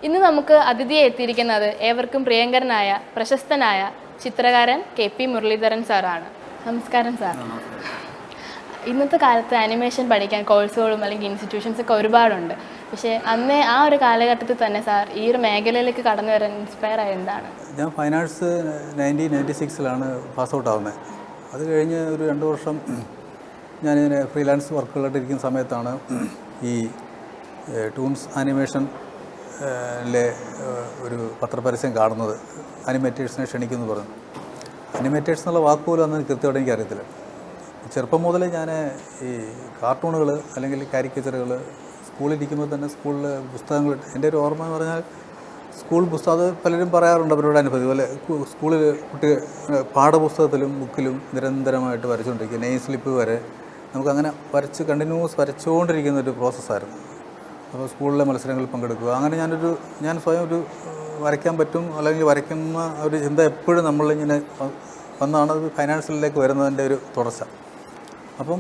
ഇന്ന് നമുക്ക് അതിഥിയെ എത്തിയിരിക്കുന്നത് ഏവർക്കും പ്രിയങ്കരനായ പ്രശസ്തനായ ചിത്രകാരൻ KP മുരളീധരൻ സാറാണ്. നമസ്കാരം സാർ. ഇന്നത്തെ കാലത്ത് ആനിമേഷൻ പഠിക്കാൻ കോഴ്സുകളും അല്ലെങ്കിൽ ഇൻസ്റ്റിറ്റ്യൂഷൻസൊക്കെ ഒരുപാടുണ്ട്. പക്ഷേ അന്നേ ആ ഒരു കാലഘട്ടത്തിൽ തന്നെ സാർ ഈ ഒരു മേഖലയിലേക്ക് കടന്നു വരാൻ ഇൻസ്പയർ ആയത് എന്താണ്? ഞാൻ ഫൈൻ ആർട്സ് 1996 പാസ് ഔട്ട് ആവുന്നത്. അത് കഴിഞ്ഞ് ഒരു 2 വർഷം ഞാനിങ്ങനെ ഫ്രീലാൻസ് വർക്കുകളായിട്ടിരിക്കുന്ന സമയത്താണ് ഈ ടൂൺസ് ആനിമേഷൻ ഒരു പത്രപരസ്യം കാണുന്നത്. അനിമേറ്റേഴ്സിനെ ക്ഷണിക്കുമെന്ന് പറഞ്ഞു. അനിമേറ്റേഴ്സ് എന്നുള്ള വാക്ക് പോലും അന്ന് കൃത്യമായിട്ട് എനിക്കറിയത്തില്ല. ചെറുപ്പം മുതലേ ഞാൻ ഈ കാർട്ടൂണുകൾ അല്ലെങ്കിൽ കാരിക്കേച്ചറുകൾ സ്കൂളിലിരിക്കുമ്പോൾ തന്നെ സ്കൂളിൽ പുസ്തകങ്ങൾ, എൻ്റെ ഒരു ഓർമ്മ എന്ന് പറഞ്ഞാൽ സ്കൂൾ പുസ്തകം, അത് പലരും പറയാറുണ്ട് അവരുടെ അനുഭവം. അതുപോലെ സ്കൂളിൽ കുട്ടികൾ പാഠപുസ്തകത്തിലും ബുക്കിലും നിരന്തരമായിട്ട് വരച്ചുകൊണ്ടിരിക്കുക, നെയിം സ്ലിപ്പ് വരെ നമുക്കങ്ങനെ കണ്ടിന്യൂസ് വരച്ചുകൊണ്ടിരിക്കുന്ന ഒരു പ്രോസസ്സായിരുന്നു. അപ്പോൾ സ്കൂളിലെ മത്സരങ്ങളിൽ പങ്കെടുക്കുക, അങ്ങനെ ഞാൻ സ്വയം വരയ്ക്കാൻ പറ്റും അല്ലെങ്കിൽ വരയ്ക്കുന്ന ഒരു ചിന്ത എപ്പോഴും നമ്മളിങ്ങനെ വന്നാണ് ഫൈനാൻസിലേക്ക് വരുന്നതിൻ്റെ ഒരു തുടർച്ച. അപ്പം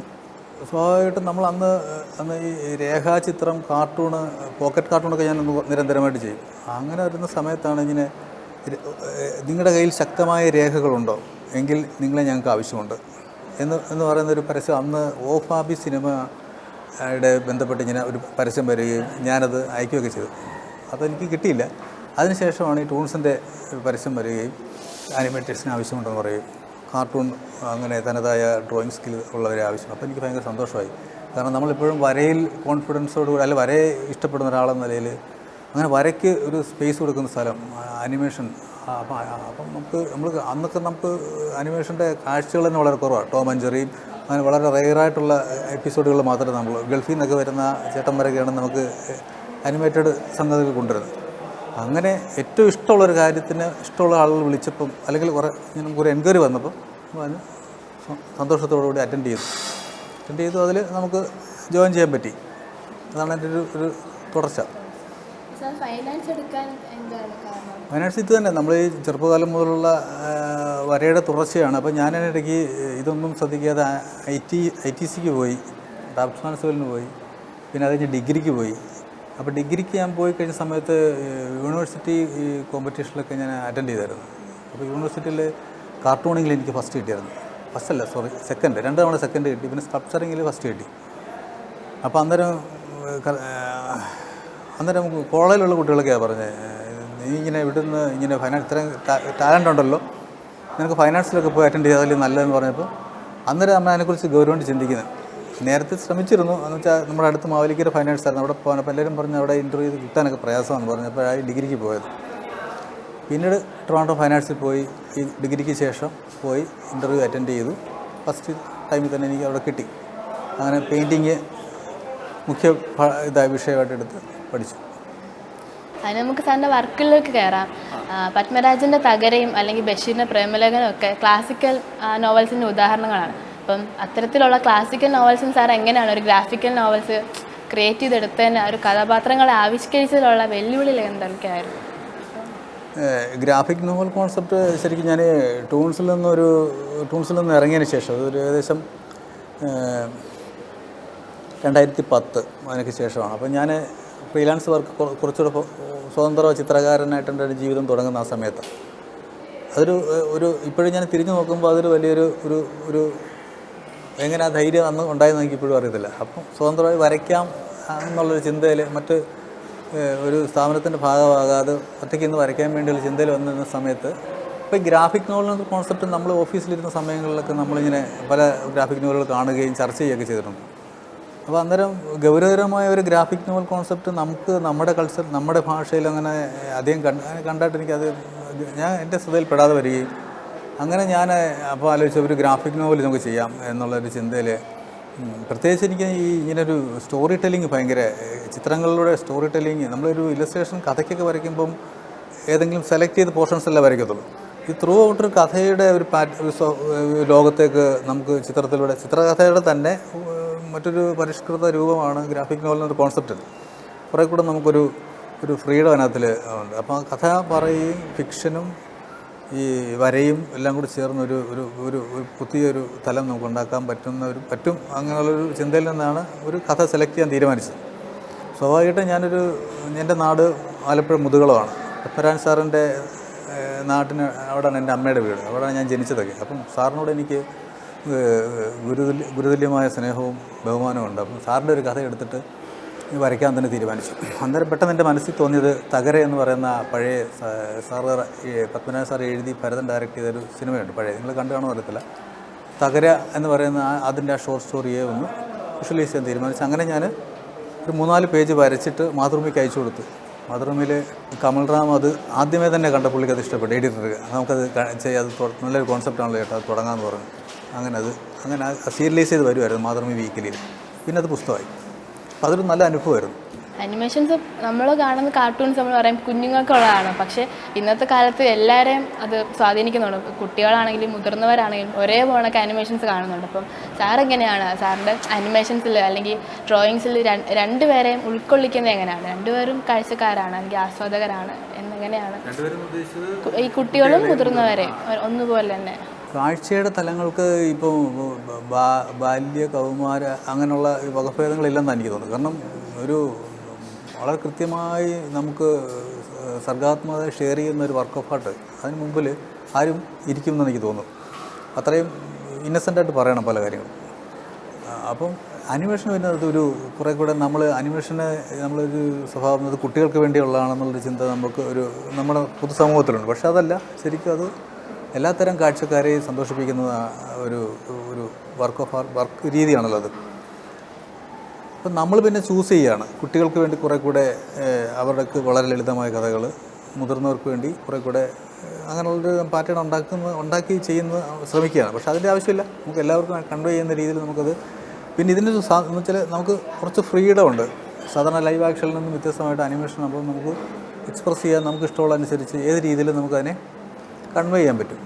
സ്വാഭാവികമായിട്ടും നമ്മൾ അന്ന് ഈ രേഖാചിത്രം, കാർട്ടൂണ്, പോക്കറ്റ് കാർട്ടൂണൊക്കെ ഞാൻ നിരന്തരമായിട്ട് ചെയ്യും. അങ്ങനെ വരുന്ന സമയത്താണ് ഇങ്ങനെ നിങ്ങളുടെ കയ്യിൽ ശക്തമായ രേഖകളുണ്ടോ എങ്കിൽ നിങ്ങളെ ഞങ്ങൾക്ക് ആവശ്യമുണ്ട് എന്ന് പറയുന്നൊരു പരസ്യം അന്ന് ഓഫാബി സിനിമയുടെ ബന്ധപ്പെട്ട് ഇങ്ങനെ ഒരു പരസ്യം വരികയും ഞാനത് അയക്കുകയൊക്കെ ചെയ്തു. അതെനിക്ക് കിട്ടിയില്ല. അതിനുശേഷമാണ് ഈ ടൂൺസിൻ്റെ പരസ്യം വരികയും ആനിമേറ്റേഴ്സിന് ആവശ്യമുണ്ടെന്ന് പറയും, കാർട്ടൂൺ അങ്ങനെ തനതായ ഡ്രോയിങ് സ്കിൽ ഉള്ളവരെ ആവശ്യം. അപ്പോൾ എനിക്ക് ഭയങ്കര സന്തോഷമായി. കാരണം നമ്മളിപ്പോഴും വരയിൽ കോൺഫിഡൻസോടുകൂടി അല്ലെങ്കിൽ വരയെ ഇഷ്ടപ്പെടുന്ന ഒരാളെന്ന നിലയിൽ അങ്ങനെ വരയ്ക്ക് ഒരു സ്പേസ് കൊടുക്കുന്ന സ്ഥലം ആനിമേഷൻ. അപ്പം അന്നൊക്കെ നമുക്ക് ആനിമേഷൻ്റെ കാഴ്ചകൾ തന്നെ വളരെ കുറവാണ്. ടോം ആൻഡ് ജെറിയും അങ്ങനെ വളരെ റെയറായിട്ടുള്ള എപ്പിസോഡുകൾ മാത്രമേ നമ്മൾ ഗൾഫിൽ നിന്നൊക്കെ വരുന്ന ചേട്ടന്മാരൊക്കെയാണ് നമുക്ക് ആനിമേറ്റഡ് സംഗതികൾ കൊണ്ടുവരുന്നത്. അങ്ങനെ ഏറ്റവും ഇഷ്ടമുള്ളൊരു കാര്യത്തിന് ഇഷ്ടമുള്ള ആളുകൾ വിളിച്ചപ്പം അല്ലെങ്കിൽ നമുക്കൊരു എൻക്വയറി വന്നപ്പം അതിന് സന്തോഷത്തോടുകൂടി അറ്റൻഡ് ചെയ്തു. അതിൽ നമുക്ക് ജോയിൻ ചെയ്യാൻ പറ്റി. അതാണ് എൻ്റെ ഒരു തുടർച്ച. ഫൈനാൻസ് ഇത് തന്നെ നമ്മൾ ഈ ചെറുപ്പകാലം മുതലുള്ള വരയുടെ തുടർച്ചയാണ്. അപ്പോൾ ഞാനിടയ്ക്ക് ഇതൊന്നും ശ്രദ്ധിക്കാതെ ITCക്ക് പോയി, ഡാപ്റ്റ് സ്കൂളിന് പോയി, പിന്നെ അത് കഴിഞ്ഞ് ഡിഗ്രിക്ക് പോയി. അപ്പോൾ ഡിഗ്രിക്ക് ഞാൻ പോയി കഴിഞ്ഞ സമയത്ത് യൂണിവേഴ്സിറ്റി കോമ്പറ്റീഷനിലൊക്കെ ഞാൻ അറ്റൻഡ് ചെയ്തായിരുന്നു. അപ്പോൾ യൂണിവേഴ്സിറ്റിയിൽ കാർട്ടൂണിങ്ങിൽ എനിക്ക് ഫസ്റ്റ് കിട്ടിയായിരുന്നു. സെക്കൻഡ് 2 തവണ സെക്കൻഡ് കിട്ടി. പിന്നെ സ്കൾപ്ചറിങ്ങിൽ ഫസ്റ്റ് കിട്ടി. അപ്പോൾ അന്നേരം കോളേജിലുള്ള കുട്ടികളൊക്കെയാണ് പറഞ്ഞത്, നീ ഇങ്ങനെ ഇവിടുന്ന് ഇങ്ങനെ ഫൈനാൻസ് ഇത്രയും ടാലൻ്റ് ഉണ്ടല്ലോ, നിനക്ക് ഫൈനാൻസിലൊക്കെ പോയി അറ്റൻഡ് ചെയ്താൽ നല്ലതെന്ന് പറഞ്ഞപ്പോൾ അന്നേരം നമ്മൾ അതിനെക്കുറിച്ച് ഗൗരവമായിട്ട് ചിന്തിക്കുന്നത്. നേരത്തെ ശ്രമിച്ചിരുന്നു. എന്ന് വെച്ചാൽ നമ്മുടെ അടുത്ത് മാവേലിക്കര ഫൈനാൻസ് ആയിരുന്നു. അവിടെ പോകാനപ്പോൾ എല്ലാവരും പറഞ്ഞ് അവിടെ ഇൻ്റർവ്യൂ കിട്ടാനൊക്കെ പ്രയാസമാണെന്ന് പറഞ്ഞപ്പോഴായി ഡിഗ്രിക്ക് പോയത്. പിന്നീട് ട്രിവാൻഡ്രം ഫൈനാൻസിൽ പോയി ഈ ഡിഗ്രിക്ക് ശേഷം പോയി ഇൻ്റർവ്യൂ അറ്റൻഡ് ചെയ്തു. ഫസ്റ്റ് ടൈമിൽ തന്നെ എനിക്ക് അവിടെ കിട്ടി. അങ്ങനെ പെയിൻറ്റിങ് മുഖ്യ വിഷയമായിട്ട് എടുത്ത് പഠിച്ചു. അതിന് നമുക്ക് സാറിൻ്റെ വർക്കുകളിലേക്ക് കയറാം. പത്മരാജൻ്റെ തകരയും അല്ലെങ്കിൽ ബഷീറിൻ്റെ പ്രേമലേഖനും ഒക്കെ ക്ലാസിക്കൽ നോവൽസിൻ്റെ ഉദാഹരണങ്ങളാണ്. അപ്പം അത്തരത്തിലുള്ള ക്ലാസിക്കൽ നോവൽസിന് സാർ എങ്ങനെയാണ് ഒരു ഗ്രാഫിക്കൽ നോവൽസ് ക്രിയേറ്റ് ചെയ്തെടുത്തതിന് ഒരു കഥാപാത്രങ്ങളെ ആവിഷ്കരിച്ചതിലുള്ള വെല്ലുവിളികൾ എന്തൊക്കെയായിരുന്നു? ഗ്രാഫിക് നോവൽ കോൺസെപ്റ്റ് ശരിക്കും ഞാൻ ടൂൺസിൽ നിന്ന് ഇറങ്ങിയതിന് ശേഷം അതൊരു ഏകദേശം 2010 അതിനൊക്കെ ശേഷമാണ്. അപ്പോൾ ഞാൻ ഫ്രീലാൻസ് വർക്ക് കുറച്ചുകൂടെ സ്വതന്ത്ര ചിത്രകാരനായിട്ട് എൻ്റെ ജീവിതം തുടങ്ങുന്ന ആ സമയത്ത് ഇപ്പോഴും ഞാൻ തിരിഞ്ഞു നോക്കുമ്പോൾ അതൊരു വലിയൊരു എങ്ങനെ ആ ധൈര്യം അന്ന് ഉണ്ടായെന്ന് എനിക്ക് ഇപ്പോഴും അറിയത്തില്ല. അപ്പം സ്വതന്ത്രമായി വരയ്ക്കാം എന്നുള്ളൊരു ചിന്തയിൽ ഒരു സ്ഥാപനത്തിൻ്റെ ഭാഗമാകാതെ ഒറ്റയ്ക്ക് ഇന്ന് വരയ്ക്കാൻ വേണ്ടിയുള്ള ചിന്തയിൽ വന്നിരുന്ന സമയത്ത് ഇപ്പോൾ ഈ ഗ്രാഫിക് നോവൽ കോൺസെപ്റ്റ് നമ്മൾ ഓഫീസിലിരുന്ന സമയങ്ങളിലൊക്കെ നമ്മളിങ്ങനെ പല ഗ്രാഫിക് നോവലുകൾ കാണുകയും ചർച്ച ചെയ്യുകയൊക്കെ ചെയ്തിട്ടുണ്ട്. അപ്പോൾ അന്നേരം ഗൗരവകരമായ ഒരു ഗ്രാഫിക് നോവൽ കോൺസെപ്റ്റ് നമുക്ക് നമ്മുടെ കൾച്ചർ, നമ്മുടെ ഭാഷയിൽ അങ്ങനെ അധികം കണ്ടായിട്ട് എനിക്കത് എൻ്റെ ശ്രദ്ധയിൽപ്പെടാതെ വരികയും അങ്ങനെ ഞാൻ അപ്പോൾ ആലോചിച്ച ഒരു ഗ്രാഫിക് നോവൽ നമുക്ക് ചെയ്യാം എന്നുള്ളൊരു ചിന്തയിൽ, പ്രത്യേകിച്ച് എനിക്ക് ഇങ്ങനൊരു സ്റ്റോറി ടെല്ലിങ് ഭയങ്കര, ചിത്രങ്ങളിലൂടെ സ്റ്റോറി ടെല്ലിങ്, നമ്മളൊരു ഇല്ലസ്ട്രേഷൻ കഥയ്ക്കൊക്കെ വരയ്ക്കുമ്പം ഏതെങ്കിലും സെലക്ട് ചെയ്ത പോർഷൻസ് അല്ല വരയ്ക്കത്തുള്ളൂ. ഈ ത്രൂ ഔട്ടൊരു കഥയുടെ ഒരു ലോകത്തേക്ക് നമുക്ക് ചിത്രകഥയുടെ തന്നെ മറ്റൊരു പരിഷ്കൃത രൂപമാണ് ഗ്രാഫിക് നോവൽ എന്നൊരു കോൺസെപ്റ്റ്. കുറേ കൂടെ നമുക്കൊരു ഫ്രീഡം അതിനകത്തിൽ ഉണ്ട്. അപ്പോൾ ആ കഥ പറയുകയും ഫിക്ഷനും ഈ വരയും എല്ലാം കൂടി ചേർന്ന് ഒരു പുതിയൊരു തലം നമുക്ക് ഉണ്ടാക്കാൻ പറ്റും അങ്ങനെയുള്ളൊരു ചിന്തയിൽ നിന്നാണ് ഒരു കഥ സെലക്ട് ചെയ്യാൻ തീരുമാനിച്ചത്. സ്വാഭാവികമായിട്ടും എൻ്റെ നാട് ആലപ്പുഴ മുതുകുളമാണ്. പത്മനാഭൻ സാറിൻ്റെ നാട്ടിന് അവിടെയാണ് എൻ്റെ അമ്മയുടെ വീട്, അവിടെയാണ് ഞാൻ ജനിച്ചതൊക്കെ. അപ്പം സാറിനോട് എനിക്ക് ഗുരുതുല്യമായ സ്നേഹവും ബഹുമാനവും ഉണ്ട്. അപ്പം സാറിൻ്റെ ഒരു കഥ എടുത്തിട്ട് വരയ്ക്കാൻ തന്നെ തീരുമാനിച്ചു. അന്നേരം പെട്ടെന്ന് എൻ്റെ മനസ്സിൽ തോന്നിയത് തകര എന്ന് പറയുന്ന പഴയ സാറ് പത്മനാഭൻ സാർ എഴുതി ഭരതൻ ഡയറക്റ്റ് ചെയ്തൊരു സിനിമയുണ്ട്, പഴയ, നിങ്ങൾ കണ്ടു കാണുമെന്ന് അറിയത്തില്ല. തകര എന്ന് പറയുന്ന അതിൻ്റെ ആ ഷോർട്ട് സ്റ്റോറിയെ ഒന്ന് വിഷ്വലൈസ് ചെയ്യാൻ തീരുമാനിച്ചു. അങ്ങനെ ഞാൻ ഒരു 3-4 പേജ് വരച്ചിട്ട് മാതൃഭൂമിക്ക് അയച്ചു കൊടുത്തു. മാതൃഭൂമിയിൽ കമൽറാം അത് ആദ്യമേ തന്നെ കണ്ട പുള്ളിക്ക് അത് ഇഷ്ടപ്പെട്ടു. എഡിറ്റർ നമുക്കത് ചെയ്യാം, അത് നല്ലൊരു കോൺസെപ്റ്റാണല്ലോ ചേട്ടാ, അത് തുടങ്ങാമെന്ന് പറഞ്ഞു. അങ്ങനെ സീരിയലൈസ് ചെയ്ത് വരുമായിരുന്നു മാതൃഭൂമി വീക്കിലിയിൽ. പിന്നെ അത് പുസ്തകമായി. അപ്പോൾ അതൊരു നല്ല അനുഭവമായിരുന്നു. അനിമേഷൻസ് നമ്മൾ കാണുന്ന കാർട്ടൂൺസ് നമ്മൾ പറയും കുഞ്ഞുങ്ങൾക്കുള്ളതാണ്, പക്ഷേ ഇന്നത്തെ കാലത്ത് എല്ലാവരെയും അത് സ്വാധീനിക്കുന്നുണ്ട്. കുട്ടികളാണെങ്കിലും മുതിർന്നവരാണെങ്കിലും ഒരേപോലൊക്കെ അനിമേഷൻസ് കാണുന്നുണ്ട്. അപ്പം സാർ എങ്ങനെയാണ് സാറിൻ്റെ അനിമേഷൻസിൽ അല്ലെങ്കിൽ ഡ്രോയിങ്സിൽ രണ്ടുപേരെയും ഉൾക്കൊള്ളിക്കുന്നത് എങ്ങനെയാണ്? രണ്ടുപേരും കാഴ്ചക്കാരാണ് അല്ലെങ്കിൽ ആസ്വാദകരാണ് എന്നെങ്ങനെയാണ് ഈ കുട്ടികളും മുതിർന്നവരെയും ഒന്നുപോലെ തന്നെ? കാഴ്ചയുടെ തലങ്ങൾക്ക് ഇപ്പോൾ ബാല്യ കൗമാര അങ്ങനെയുള്ള വകഭേദങ്ങളില്ലെന്നാണ് എനിക്ക് തോന്നുന്നത്. കാരണം ഒരു വളരെ കൃത്യമായി നമുക്ക് സർഗാത്മകത ഷെയർ ചെയ്യുന്ന ഒരു വർക്ക് ഓഫ് ആർട്ട് അതിന് മുമ്പിൽ ആരും ഇരിക്കുമെന്ന് എനിക്ക് തോന്നുന്നു. അത്രയും ഇന്നസെൻ്റായിട്ട് പറയണം പല കാര്യങ്ങളും. അപ്പം അനിമേഷൻ വരുന്നത് ഒരു കുറേ കൂടെ അനിമേഷന് നമ്മളൊരു സ്വഭാവം അത് കുട്ടികൾക്ക് വേണ്ടിയുള്ളതാണെന്നുള്ളൊരു ചിന്ത നമുക്ക് നമ്മുടെ പൊതുസമൂഹത്തിലുണ്ട്. പക്ഷെ അതല്ല, ശരിക്കും അത് എല്ലാത്തരം കാഴ്ചക്കാരെയും സന്തോഷിപ്പിക്കുന്ന ഒരു വർക്ക് രീതിയാണല്ലോ അത്. അപ്പം നമ്മൾ പിന്നെ ചൂസ് ചെയ്യുകയാണ് കുട്ടികൾക്ക് വേണ്ടി കുറേ കൂടെ അവർക്ക് വളരെ ലളിതമായ കഥകൾ, മുതിർന്നവർക്ക് വേണ്ടി കുറേ കൂടെ അങ്ങനെയുള്ളൊരു പാറ്റേൺ ഉണ്ടാക്കി ശ്രമിക്കുകയാണ്. പക്ഷേ അതിൻ്റെ ആവശ്യമില്ല, നമുക്ക് എല്ലാവർക്കും കൺവേ ചെയ്യുന്ന രീതിയിൽ നമുക്കത്. പിന്നെ ഇതിൻ്റെ എന്ന് വെച്ചാൽ നമുക്ക് കുറച്ച് ഫ്രീഡം ഉണ്ട്. സാധാരണ ലൈവ് ആക്ഷനിൽ നിന്നും വ്യത്യസ്തമായിട്ട് അനിമേഷൻ അപ്പോൾ നമുക്ക് എക്സ്പ്രസ് ചെയ്യാൻ നമുക്ക് ഇഷ്ടമുള്ള അനുസരിച്ച് ഏത് രീതിയിലും നമുക്കതിനെ കൺവേ ചെയ്യാൻ പറ്റും.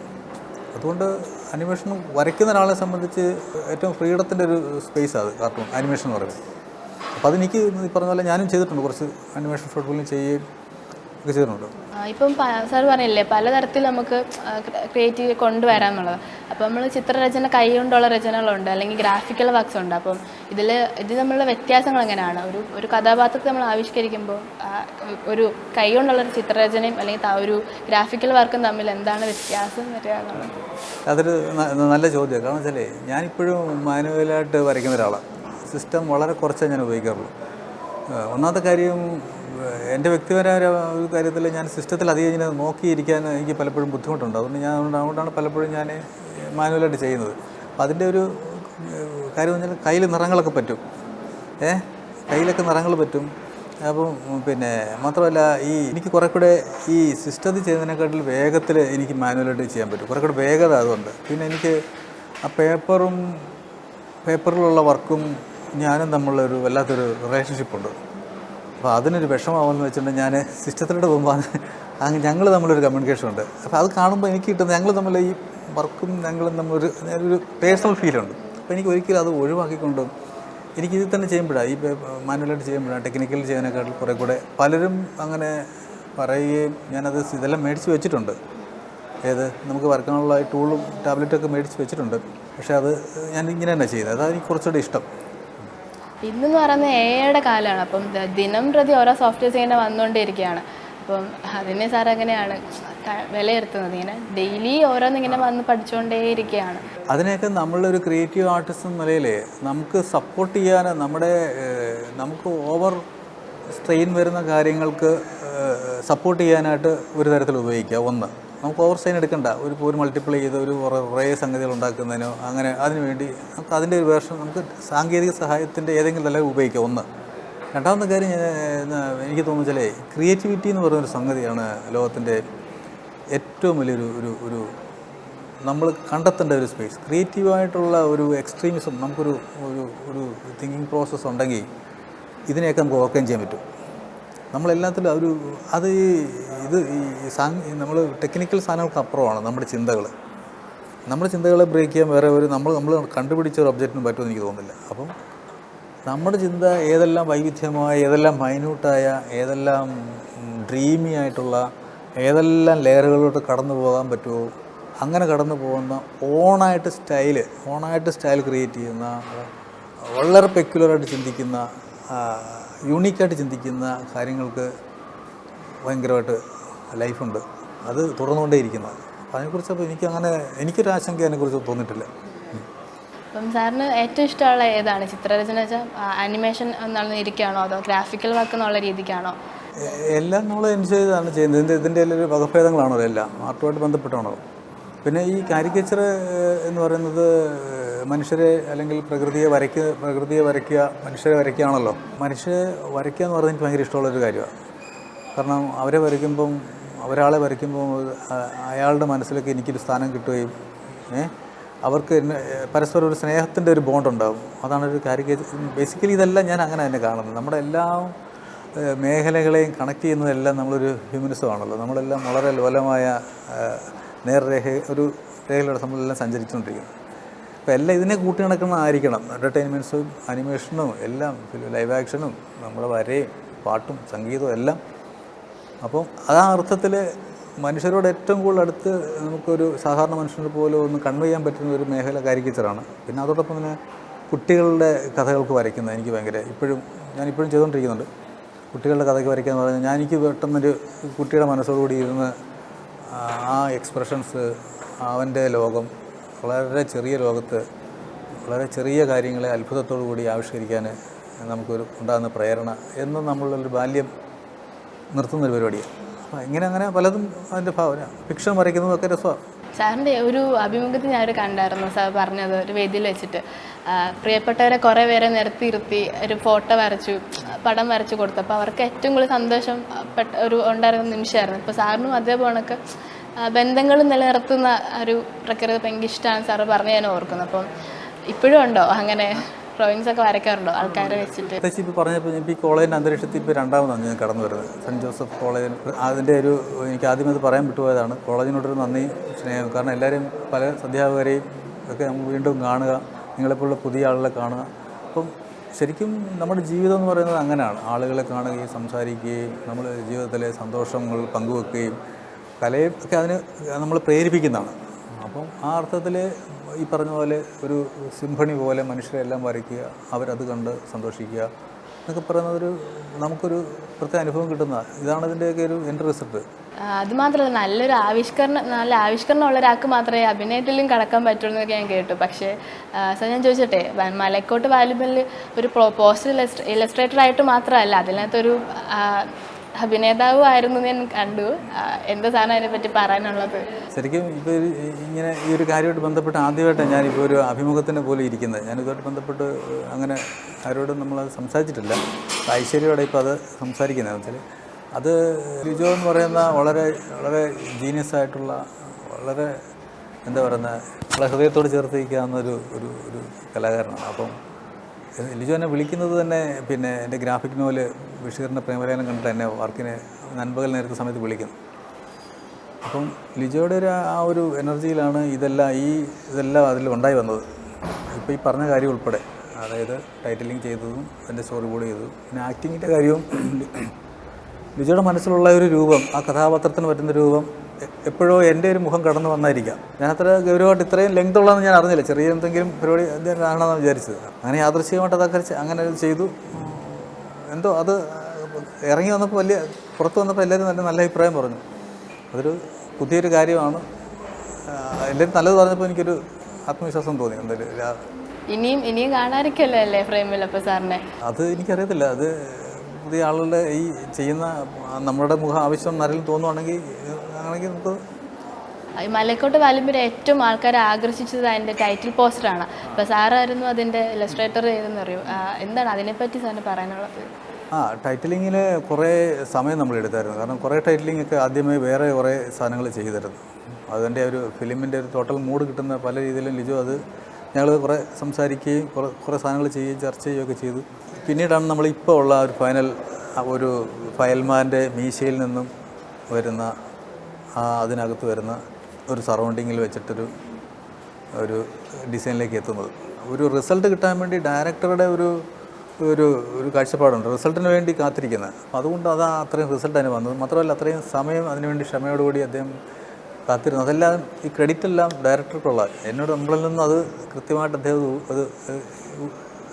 അതുകൊണ്ട് അനിമേഷൻ വരയ്ക്കുന്ന ഒരാളെ സംബന്ധിച്ച് ഏറ്റവും ഫ്രീഡത്തിൻ്റെ ഒരു സ്പേസാണ് അത് കാർട്ടൂൺ അനിമേഷൻ എന്ന് പറയുന്നത്. അപ്പോൾ അതെനിക്ക് ഈ പറഞ്ഞ പോലെ ഞാനും ചെയ്തിട്ടുണ്ട്, കുറച്ച് അനിമേഷൻ ഷോർട്ട് ഫിലിം ചെയ്യുകയും ഒക്കെ ചെയ്തിട്ടുണ്ട്. ഇപ്പം സാർ പറഞ്ഞില്ലേ പലതരത്തിൽ നമുക്ക് ക്രിയേറ്റീവ് കൊണ്ടുവരാമെന്നുള്ളത്. അപ്പോൾ നമ്മൾ ചിത്രരചന കൈ കൊണ്ടുള്ള രചനകളുണ്ട്, അല്ലെങ്കിൽ ഗ്രാഫിക്കൽ വർക്ക്സ് ഉണ്ട്. അപ്പം ഇത് തമ്മിലുള്ള വ്യത്യാസങ്ങൾ എങ്ങനെയാണ്? ഒരു കഥാപാത്രത്തെ നമ്മൾ ആവിഷ്കരിക്കുമ്പോൾ ഒരു കൈ കൊണ്ടുള്ളൊരു ചിത്രരചനയും അല്ലെങ്കിൽ ഒരു ഗ്രാഫിക്കൽ വർക്കും തമ്മിൽ എന്താണ് വ്യത്യാസം വരിക എന്നുള്ളത്? അതൊരു നല്ല ചോദ്യമാണ്. കാരണം വെച്ചാൽ ഞാനിപ്പോഴും മാനുവലായിട്ട് വരയ്ക്കുന്ന ഒരാളാണ്. സിസ്റ്റം വളരെ കുറച്ചേ ഞാൻ ഉപയോഗിക്കാറുള്ളൂ. ഒന്നാമത്തെ കാര്യം, എൻ്റെ വ്യക്തിപരമായ ഒരു കാര്യത്തിൽ ഞാൻ സിസ്റ്റത്തിൽ അധികം ഇങ്ങനെ നോക്കിയിരിക്കാൻ എനിക്ക് പലപ്പോഴും ബുദ്ധിമുട്ടുണ്ട്. അതുകൊണ്ടാണ് പലപ്പോഴും ഞാൻ മാനുവലായിട്ട് ചെയ്യുന്നത്. അപ്പം അതിൻ്റെ ഒരു കാര്യം എന്ന് വെച്ചാൽ കയ്യിൽ നിറങ്ങളൊക്കെ പറ്റും, കയ്യിലൊക്കെ നിറങ്ങൾ പറ്റും. അപ്പം പിന്നെ മാത്രമല്ല എനിക്ക് കുറേ കൂടെ ഈ സിസ്റ്റത്തിൽ ചെയ്യുന്നതിനെക്കാട്ടിൽ വേഗത്തിൽ എനിക്ക് മാനുവലായിട്ട് ചെയ്യാൻ പറ്റും, കുറേ കൂടെ വേഗത അതുകൊണ്ട്. പിന്നെ എനിക്ക് ആ പേപ്പറിലുള്ള വർക്കും ഞാനും തമ്മിലൊരു വല്ലാത്തൊരു റിലേഷൻഷിപ്പുണ്ട്. അപ്പോൾ അതിനൊരു വിഷമമാവുമെന്ന് വെച്ചിട്ടുണ്ടെങ്കിൽ ഞാൻ സിസ്റ്റത്തിലോട്ട് പോകുമ്പോൾ ഞങ്ങൾ തമ്മിലൊരു കമ്മ്യൂണിക്കേഷൻ ഉണ്ട്. അപ്പോൾ അത് കാണുമ്പോൾ എനിക്ക് കിട്ടുന്നത് ഞങ്ങൾ തമ്മിൽ ഈ വർക്കും ഞങ്ങളും തമ്മിലൊരു പേഴ്സണൽ ഫീലുണ്ട്. അപ്പോൾ എനിക്ക് ഒരിക്കലും അത് ഒഴിവാക്കിക്കൊണ്ടും എനിക്കിതിൽ തന്നെ ചെയ്യുമ്പോഴാണ്, ഈ മാനുവലായിട്ട് ചെയ്യുമ്പോഴാണ്, ടെക്നിക്കൽ ചെയ്യുന്നതിനെക്കാട്ടിൽ കുറേ കൂടെ പലരും അങ്ങനെ പറയുകയും ഞാനത് ഇതെല്ലാം മേടിച്ച് വെച്ചിട്ടുണ്ട്. നമുക്ക് വരക്കാനുള്ള ടൂളും ടാബ്ലറ്റൊക്കെ മേടിച്ച് വെച്ചിട്ടുണ്ട്. പക്ഷേ അത് ഞാൻ ഇങ്ങനെ തന്നെ ചെയ്യുന്നത്, അതാണ് എനിക്ക് കുറച്ചുകൂടെ ഇഷ്ടം. ഇന്നെന്ന് പറയുന്നത് എയുടെ കാലമാണ്. അപ്പം ദിനം പ്രതി ഓരോ സോഫ്റ്റ്വെയർസ് ഇങ്ങനെ വന്നുകൊണ്ടിരിക്കുകയാണ്. അപ്പം അതിനെ സാർ എങ്ങനെയാണ് വിലയിരുത്തുന്നത്? ഇങ്ങനെ ഡെയിലി ഓരോന്നിങ്ങനെ വന്ന് പഠിച്ചുകൊണ്ടേയിരിക്കുകയാണ്. അതിനെയൊക്കെ നമ്മളൊരു ക്രിയേറ്റീവ് ആർട്ടിസ്റ്റ് എന്ന നിലയിൽ നമുക്ക് സപ്പോർട്ട് ചെയ്യാൻ നമുക്ക് ഓവർ സ്ട്രെയിൻ വരുന്ന കാര്യങ്ങൾക്ക് സപ്പോർട്ട് ചെയ്യാനായിട്ട് ഒരു തരത്തിൽ ഉപയോഗിക്കുക. ഒന്ന്, നമുക്ക് ഓവർ സ്ട്രെയിൻ എടുക്കണ്ട, ഒരു മൾട്ടിപ്ലൈ ചെയ്ത് ഒരു കുറേ സംഗതികൾ ഉണ്ടാക്കുന്നതിനോ അങ്ങനെ അതിനുവേണ്ടി നമുക്ക് അതിൻ്റെ ഒരു വേർഷൻ നമുക്ക് സാങ്കേതിക സഹായത്തിൻ്റെ ഏതെങ്കിലും തലത്തിൽ ഉപയോഗിക്കുക. ഒന്ന്. രണ്ടാമത്തെ കാര്യം എനിക്ക് തോന്നുന്നു വെച്ചാൽ ക്രിയേറ്റിവിറ്റി എന്ന് പറയുന്നൊരു സംഗതിയാണ് ലോകത്തിൻ്റെ ഏറ്റവും വലിയൊരു നമ്മൾ കണ്ടെത്തേണ്ട ഒരു സ്പേസ്. ക്രിയേറ്റീവായിട്ടുള്ള ഒരു എക്സ്ട്രീമിസം, നമുക്കൊരു തിങ്കിങ് പ്രോസസ്സ് ഉണ്ടെങ്കിൽ ഇതിനെയൊക്കെ നമുക്ക് ഓവർകം ചെയ്യാൻ പറ്റും. നമ്മളെല്ലാത്തിലും നമ്മൾ ടെക്നിക്കൽ സാധനങ്ങൾക്ക് അപ്പുറമാണ് നമ്മുടെ ചിന്തകളെ ബ്രേക്ക് ചെയ്യാൻ വേറെ നമ്മൾ കണ്ടുപിടിച്ച ഒരു ഒബ്ജക്റ്റിനും പറ്റുമെന്ന് എനിക്ക് തോന്നുന്നില്ല. അപ്പം നമ്മുടെ ചിന്ത ഏതെല്ലാം വൈവിധ്യമായ, ഏതെല്ലാം മൈന്യൂട്ടായ, ഏതെല്ലാം ഡ്രീമി ആയിട്ടുള്ള, ഏതെല്ലാം ലെയറുകളിലോട്ട് കടന്നു പോകാൻ പറ്റുമോ അങ്ങനെ കടന്നു പോകുന്ന ഓണായിട്ട് സ്റ്റൈൽ ക്രിയേറ്റ് ചെയ്യുന്ന, വളരെ പെക്യുലറായിട്ട് ചിന്തിക്കുന്ന, യൂണീക്കായിട്ട് ചിന്തിക്കുന്ന കാര്യങ്ങൾക്ക് ഭയങ്കരമായിട്ട് ലൈഫുണ്ട്, അത് തുടർന്നുകൊണ്ടേയിരിക്കുന്നത്. അപ്പോൾ അതിനെക്കുറിച്ചപ്പോൾ എനിക്കൊരു ആശങ്ക അതിനെക്കുറിച്ച് തോന്നിയിട്ടില്ല. അപ്പം സാറിന് ഏറ്റവും ഇഷ്ടമുള്ള ഏതാണ് ചിത്രരചന വെച്ചാൽ അനിമേഷൻ എന്നുള്ള രീതിക്കാണോ അതോ ഗ്രാഫിക്കൽ വർക്ക് എന്നുള്ള രീതിക്കാണോ? എല്ലാം നമ്മൾ എൻജോയ് ചെയ്താണ് ചെയ്യുന്നത്. ഇതിൻ്റെ ഒരു വകഭേദങ്ങളാണല്ലോ, എല്ലാം ആർട്ടുമായിട്ട് ബന്ധപ്പെട്ടാണല്ലോ. പിന്നെ ഈ കാരിക്കേച്ചർ എന്ന് പറയുന്നത് മനുഷ്യരെ അല്ലെങ്കിൽ പ്രകൃതിയെ വരയ്ക്കുക, മനുഷ്യരെ വരയ്ക്കുകയാണല്ലോ. മനുഷ്യരെ വരയ്ക്കുക എന്ന് പറയുന്നത് എനിക്ക് ഭയങ്കര ഇഷ്ടമുള്ളൊരു കാര്യമാണ്. കാരണം ഒരാളെ വരയ്ക്കുമ്പോൾ അയാളുടെ മനസ്സിലേക്ക് എനിക്കൊരു സ്ഥാനം കിട്ടുകയും അവർക്ക് പരസ്പരം ഒരു സ്നേഹത്തിൻ്റെ ഒരു ബോണ്ടുണ്ടാകും. അതാണ് ഒരു കാരിക്കേച്ചർ. ബേസിക്കലി ഇതെല്ലാം ഞാൻ അങ്ങനെ തന്നെ കാണുന്നത്. നമ്മുടെ എല്ലാ മേഖലകളെയും കണക്ട് ചെയ്യുന്നതെല്ലാം നമ്മളൊരു ഹ്യൂമനിസമാണല്ലോ. നമ്മളെല്ലാം വളരെ ലോലമായ ഒരു രേഖയിലൂടെ നമ്മളെല്ലാം സഞ്ചരിച്ചുകൊണ്ടിരിക്കുന്നത്. അപ്പോൾ എല്ലാം ഇതിനെ കൂട്ടിയിണക്കുന്നതായിരിക്കണം. എൻ്റർടൈൻമെൻറ്റ്സും അനിമേഷനും എല്ലാം, ലൈവ് ആക്ഷനും നമ്മുടെ വരയും പാട്ടും സംഗീതവും എല്ലാം. അപ്പം ആ അർത്ഥത്തിൽ മനുഷ്യരോട് ഏറ്റവും കൂടുതൽ അടുത്ത് നമുക്കൊരു സാധാരണ മനുഷ്യനെ പോലെ ഒന്ന് കൺവേ ചെയ്യാൻ പറ്റുന്ന ഒരു മേഖല കാരിക്കേച്ചറാണ്. പിന്നെ അതോടൊപ്പം തന്നെ കുട്ടികളുടെ കഥകൾക്ക് വരയ്ക്കുന്നത് എനിക്ക് ഭയങ്കര ഞാനിപ്പോഴും ചെയ്തുകൊണ്ടിരിക്കുന്നുണ്ട്. കുട്ടികളുടെ കഥയ്ക്ക് വരയ്ക്കുക എന്ന് പറഞ്ഞാൽ എനിക്ക് പെട്ടെന്നൊരു കുട്ടിയുടെ മനസ്സോടുകൂടി ഇരുന്ന് ആ എക്സ്പ്രഷൻസ്, അവൻ്റെ ലോകം, വളരെ ചെറിയ ലോകത്ത് വളരെ ചെറിയ കാര്യങ്ങളെ അത്ഭുതത്തോടു കൂടി ആവിഷ്കരിക്കാൻ ഉണ്ടാകുന്ന പ്രേരണ എന്ന് നമ്മളൊരു ബാല്യം നിർത്തുന്നൊരു പരിപാടിയാണ്. അപ്പോൾ അങ്ങനെ പലതും അതിൻ്റെ ഭാവന ഫിക്ഷൻ വരയ്ക്കുന്നതൊക്കെ രസമാണ്. സാറിൻ്റെ ഒരു അഭിമുഖത്തിൽ ഞാനൊരു കണ്ടായിരുന്നു. സാർ പറഞ്ഞത് ഒരു വേദിയിൽ വെച്ചിട്ട് പ്രിയപ്പെട്ടവരെ കുറേ പേരെ നിർത്തി ഒരു ഫോട്ടോ പടം വരച്ചു കൊടുത്തു. അപ്പോൾ അവർക്ക് ഏറ്റവും കൂടുതൽ സന്തോഷം ഉണ്ടായിരുന്ന നിമിഷമായിരുന്നു. ഇപ്പോൾ സാറിനും അതേപോണക്ക് ബന്ധങ്ങളും നിലനിർത്തുന്ന ഒരു പ്രകൃതി ഭയങ്കര ഇഷ്ടമാണ് സാറ് പറഞ്ഞ് ഞാൻ ഓർക്കുന്നത്. അപ്പം ഇപ്പോഴും ഉണ്ടോ അങ്ങനെ ഡ്രോയിങ്സ് ഒക്കെ വരയ്ക്കാറുണ്ടോ ആൾക്കാരെ വെച്ചിട്ട്? പ്രത്യേകിച്ച് ഇപ്പോൾ പറഞ്ഞപ്പോൾ ഇപ്പോൾ ഈ കോളേജിൻ്റെ അന്തരീക്ഷത്തിൽ ഇപ്പോൾ രണ്ടാമതാണ് ഞാൻ കടന്നു വരുന്നത്. സെൻറ്റ് ജോസഫ് കോളേജിൽ അതിൻ്റെ എനിക്ക് ആദ്യം അത് പറയാൻ വിട്ടുപോയതാണ്. കോളേജിനോടൊരു നന്ദി, സ്നേഹം. കാരണം എല്ലാവരും പല അധ്യാപകരെയും ഒക്കെ നമ്മൾ വീണ്ടും കാണുക, നിങ്ങളെപ്പോലുള്ള പുതിയ ആളുകളെ കാണുക. അപ്പം ശരിക്കും നമ്മുടെ ജീവിതം എന്ന് പറയുന്നത് അങ്ങനെയാണ്. ആളുകളെ കാണുകയും സംസാരിക്കുകയും നമ്മൾ ജീവിതത്തിലെ സന്തോഷങ്ങൾ പങ്കുവെക്കുകയും കലയും ഒക്കെ അതിന് നമ്മൾ പ്രേരിപ്പിക്കുന്നതാണ്. അപ്പം ആ അർത്ഥത്തിൽ ഈ പറഞ്ഞ പോലെ ഒരു സിംഫണി പോലെ മനുഷ്യരെല്ലാം വരയ്ക്കുക, അവരത് കണ്ട് സന്തോഷിക്കുക എന്നൊക്കെ പറയുന്നതൊരു നമുക്കൊരു പ്രത്യേക അനുഭവം കിട്ടുന്നതാണ്. ഇതാണ് ഇതിൻ്റെയൊക്കെ ഒരു എൻഡ് റിസൾട്ട്. അതുമാത്രമല്ല നല്ല ആവിഷ്കരണം ഉള്ള ഒരാൾക്ക് മാത്രമേ അഭിനയത്തിലും കടക്കാൻ പറ്റുള്ളൂ എന്നൊക്കെ ഞാൻ കേട്ടു. പക്ഷേ സാർ ഞാൻ ചോദിച്ചോട്ടെ, മലക്കോട്ട് വാല്യുബലിൽ ഒരു പോസ്റ്റർ ഇലസ്ട്രേറ്ററായിട്ട് മാത്രമല്ല, അതിനകത്തൊരു അഭിനേതാവുമായിരുന്നു ഞാൻ കണ്ടു. എന്താ സാറിന് അതിനെപ്പറ്റി പറയാനുള്ളത്? ശരിക്കും ഇപ്പോൾ ഇങ്ങനെ ഈ ഒരു കാര്യമായിട്ട് ബന്ധപ്പെട്ട് ആദ്യമായിട്ടാണ് ഞാനിപ്പോൾ ഒരു അഭിമുഖത്തിനെ പോലെ ഇരിക്കുന്നത്. ഞാനിതുമായിട്ട് ബന്ധപ്പെട്ട് അങ്ങനെ ആരോടും നമ്മളത് സംസാരിച്ചിട്ടില്ല. ഐശ്വര്യയോടെ ഇപ്പോൾ അത് സംസാരിക്കുന്നതെന്ന് വെച്ചാൽ അത് ലിജോ എന്ന് പറയുന്ന വളരെ വളരെ ജീനിയസ് ആയിട്ടുള്ള, വളരെ എന്താ പറയുന്നത്, വളരെ ഹൃദയത്തോട് ചേർത്ത് വയ്ക്കാവുന്ന ഒരു കലാകാരനാണ്. അപ്പം ലിജോ എന്നെ വിളിക്കുന്നത് തന്നെ പിന്നെ എൻ്റെ ഗ്രാഫിക് നോവൽ ബഷീറിൻ്റെ പ്രേമലേഖനം കണ്ടിട്ട് എന്നെ വർക്കിന് നൻപകൽ നേരത്തെ സമയത്ത് വിളിക്കുന്നു. അപ്പം ലിജോയുടെ ഒരു എനർജിയിലാണ് ഇതെല്ലാം അതിൽ ഉണ്ടായി വന്നത്. ഇപ്പോൾ ഈ പറഞ്ഞ കാര്യം ഉൾപ്പെടെ, അതായത് ടൈറ്റിലിംഗ് ചെയ്തതും എൻ്റെ സ്റ്റോറി ബോർഡ് ചെയ്തതും പിന്നെ ആക്ടിങ്ങിൻ്റെ കാര്യവും ലിജോയുടെ മനസ്സിലുള്ള ഒരു രൂപം, ആ കഥാപാത്രത്തിന് പറ്റുന്ന രൂപം എപ്പോഴോ എൻ്റെ ഒരു മുഖം കടന്നു വന്നായിരിക്കാം. ഞാനത്ര ഗൗരവമായിട്ട് ഇത്രയും ലെങ്ത് ഉള്ളതെന്ന് ഞാൻ അറിഞ്ഞില്ല. ചെറിയ എന്തെങ്കിലും പരിപാടി ആണെന്നാണ് വിചാരിച്ചത്. അങ്ങനെ യാദൃശ്ചികമായിട്ട് അതൊക്കെ അങ്ങനെ ചെയ്തു. എന്തോ അത് ഇറങ്ങി വന്നപ്പോൾ പുറത്ത് വന്നപ്പോൾ എല്ലാവരും നല്ല അഭിപ്രായം പറഞ്ഞു. അതൊരു പുതിയൊരു കാര്യമാണ്. എല്ലാവരും നല്ലത് പറഞ്ഞപ്പോൾ എനിക്കൊരു ആത്മവിശ്വാസം തോന്നി. എന്തായാലും ഇനിയും കാണാതിരിക്കല്ലോ അല്ലേ ഫ്രെയിമിൽ അപ്പോൾ സാറിനെ? അത് എനിക്കറിയത്തില്ല. അത് പുതിയ ആളുകളുടെ ഈ ചെയ്യുന്ന നമ്മുടെ മുഖം ആവശ്യം ആരെങ്കിലും തോന്നുവാണെങ്കിൽ നമുക്ക് മലക്കോട്ട് വാല്യുബിൽ ഏറ്റവും ആൾക്കാരെ ആകർഷിച്ചത് അതിൻ്റെ ടൈറ്റിൽ പോസ്റ്ററാണ്. അപ്പോൾ സാറായിരുന്നു അതിൻ്റെ ഇലസ്ട്രേറ്റർ ചെയ്തെന്ന് അറിയൂ. എന്താണ് അതിനെപ്പറ്റി സാറിന് പറയാനുള്ളത്? ടൈറ്റിലിങ്ങിൽ കുറേ സമയം നമ്മൾ എടുത്തായിരുന്നു. കാരണം കുറേ ടൈറ്റിലിങ്ങൊക്കെ ആദ്യമേ വേറെ കുറേ സാധനങ്ങൾ ചെയ്തിരുന്നു. അതിൻ്റെ ഒരു ഫിലിമിൻ്റെ ഒരു ടോട്ടൽ മൂഡ് കിട്ടുന്ന പല രീതിയിലും ലിജോ അത് ഞങ്ങൾ കുറേ സംസാരിക്കുകയും കുറേ സാധനങ്ങൾ ചെയ്യുകയും ചർച്ച ചെയ്യുകയൊക്കെ ചെയ്തു. പിന്നീടാണ് നമ്മളിപ്പോൾ ഉള്ള ഒരു ഫയൽമാൻ്റെ മീശയിൽ നിന്നും വരുന്ന അതിനകത്ത് വരുന്ന ഒരു സറൗണ്ടിങ്ങിൽ വെച്ചിട്ടൊരു ഡിസൈനിലേക്ക് എത്തുന്നത്. ഒരു റിസൾട്ട് കിട്ടാൻ വേണ്ടി ഡയറക്ടറുടെ ഒരു കാഴ്ചപ്പാടുണ്ട്, റിസൾട്ടിന് വേണ്ടി കാത്തിരിക്കുന്നത്. അപ്പോൾ അതുകൊണ്ട് അത്രയും റിസൾട്ട് അതിന് വന്നത്. മാത്രമല്ല അത്രയും സമയം അതിനുവേണ്ടി ക്ഷമയോടുകൂടി അദ്ദേഹം കാത്തിരുന്നു. അതെല്ലാം ഈ ക്രെഡിറ്റ് എല്ലാം ഡയറക്ടർക്കുള്ള. നമ്മളിൽ നിന്ന് അത് കൃത്യമായിട്ട് അദ്ദേഹം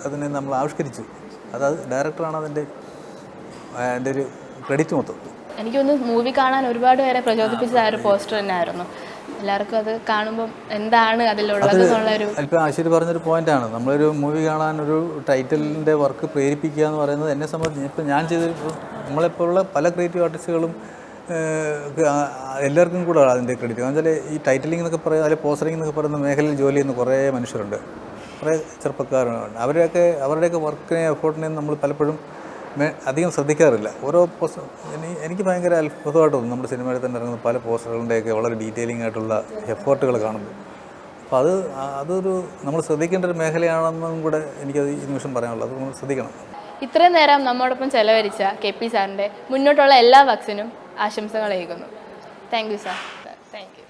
അതിനെ നമ്മൾ ആവിഷ്കരിച്ചു. ഡയറക്ടറാണ് അതിൻ്റെ ഒരു ക്രെഡിറ്റ് മൊത്തം. എനിക്കൊന്ന് മൂവി കാണാൻ ഒരുപാട് പേരെ പ്രചോദിപ്പിച്ചത് ആ ഒരു പോസ്റ്റർ തന്നെയായിരുന്നു. എല്ലാവർക്കും അത് കാണുമ്പം എന്താണ് അതിലുള്ളത് എന്നുള്ളൊരു ഇപ്പോൾ ആശ്വരി പറഞ്ഞൊരു പോയിന്റാണ്. നമ്മളൊരു മൂവി കാണാൻ ഒരു ടൈറ്റിലിൻ്റെ വർക്ക് പ്രേരിപ്പിക്കുക എന്ന് പറയുന്നത് എന്നെ സംബന്ധിച്ച് ഇപ്പോൾ ഞാൻ ചെയ്ത നമ്മളെപ്പോലുള്ള പല ക്രിയേറ്റീവ് ആർട്ടിസ്റ്റുകളും എല്ലാവർക്കും കൂടെ അതിൻ്റെ ക്രെഡിറ്റ്. കാരണം വെച്ചാൽ ഈ ടൈറ്റിലിംഗ് എന്നൊക്കെ പറയുക അല്ലെങ്കിൽ പോസ്റ്ററിംഗ് എന്നൊക്കെ പറയുന്ന മേഖലയിൽ ജോലി ചെയ്യുന്ന കുറേ മനുഷ്യരുണ്ട്, കുറേ ചെറുപ്പക്കാരുണ്ട്. അവരുടെയൊക്കെ വർക്കിനെ എഫോർട്ടിനെയും നമ്മൾ പലപ്പോഴും അധികം ശ്രദ്ധിക്കാറില്ല. ഓരോ എനിക്ക് ഭയങ്കര അത്ഭുതമായിട്ട് തോന്നും നമ്മുടെ സിനിമയിൽ തന്നെ ഇറങ്ങുന്ന പല പോസ്റ്ററുകളുടെയൊക്കെ വളരെ ഡീറ്റെയിലിംഗ് ആയിട്ടുള്ള എഫേർട്ടുകൾ കാണുമ്പോൾ. അപ്പോൾ അതൊരു നമ്മൾ ശ്രദ്ധിക്കേണ്ട ഒരു മേഖലയാണെന്നും കൂടെ എനിക്കത് ഈ നിമിഷം പറയാനുള്ളത്. അത് നമ്മൾ ശ്രദ്ധിക്കണം. ഇത്രയും നേരം നമ്മോടൊപ്പം ചെലവഴിച്ച KP സാറിൻ്റെ മുന്നോട്ടുള്ള എല്ലാ വർക്സിനും ആശംസകൾ ഏകുന്നു. Thank you sir. Thank U.